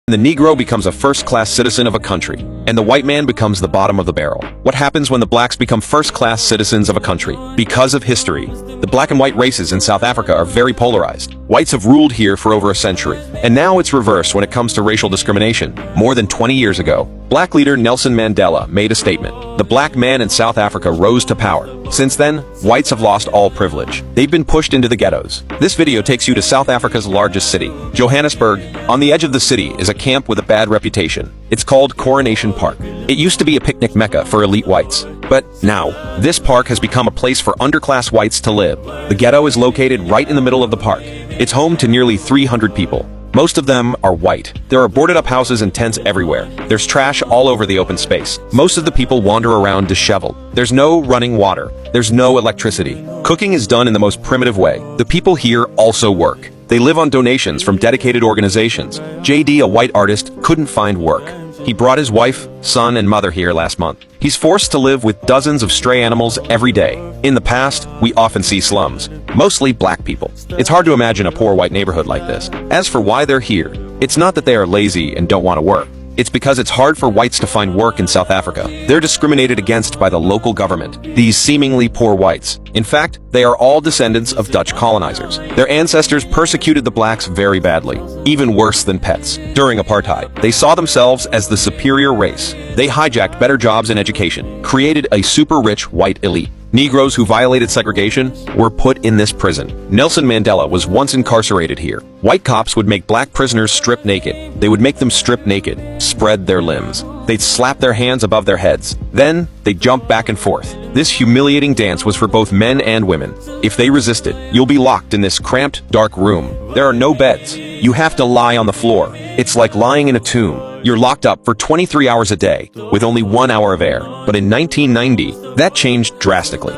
The Negro becomes a first-class citizen of a country, and the white man becomes the bottom of the barrel. What happens when the blacks become first-class citizens of a country? Because of history, the black and white races in South Africa are very polarized. Whites have ruled here for over a century, and now it's reversed when it comes to racial discrimination. More than 20 years ago, black leader Nelson Mandela made a statement. The black man in South Africa rose to power. Since then, whites have lost all privilege. They've been pushed into the ghettos. This video takes you to South Africa's largest city, Johannesburg. On the edge of the city is a camp with a bad reputation. It's called Coronation Park. It used to be a picnic mecca for elite whites. But now, this park has become a place for underclass whites to live. The ghetto is located right in the middle of the park. It's home to nearly 300 people. Most of them are white. There are boarded-up houses and tents everywhere. There's trash all over the open space. Most of the people wander around disheveled. There's no running water. There's no electricity. Cooking is done in the most primitive way. The people here also work. They live on donations from dedicated organizations. JD, a white artist, couldn't find work. He brought his wife, son, and mother here last month. He's forced to live with dozens of stray animals every day. In the past, we often see slums, mostly black people. It's hard to imagine a poor white neighborhood like this. As for why they're here, it's not that they are lazy and don't want to work. It's because it's hard for whites to find work in South Africa. They're discriminated against by the local government, these seemingly poor whites. In fact, they are all descendants of Dutch colonizers. Their ancestors persecuted the blacks very badly, even worse than pets. During apartheid, they saw themselves as the superior race. They hijacked better jobs and education, created a super-rich white elite. Negroes who violated segregation were put in this prison. Nelson Mandela was once incarcerated here. White cops would make black prisoners strip naked. They would make them strip naked, spread their limbs. They'd slap their hands above their heads. Then, they'd jump back and forth. This humiliating dance was for both men and women. If they resisted, you'll be locked in this cramped, dark room. There are no beds. You have to lie on the floor. It's like lying in a tomb. You're locked up for 23 hours a day, with only 1 hour of air. But in 1990, that changed drastically.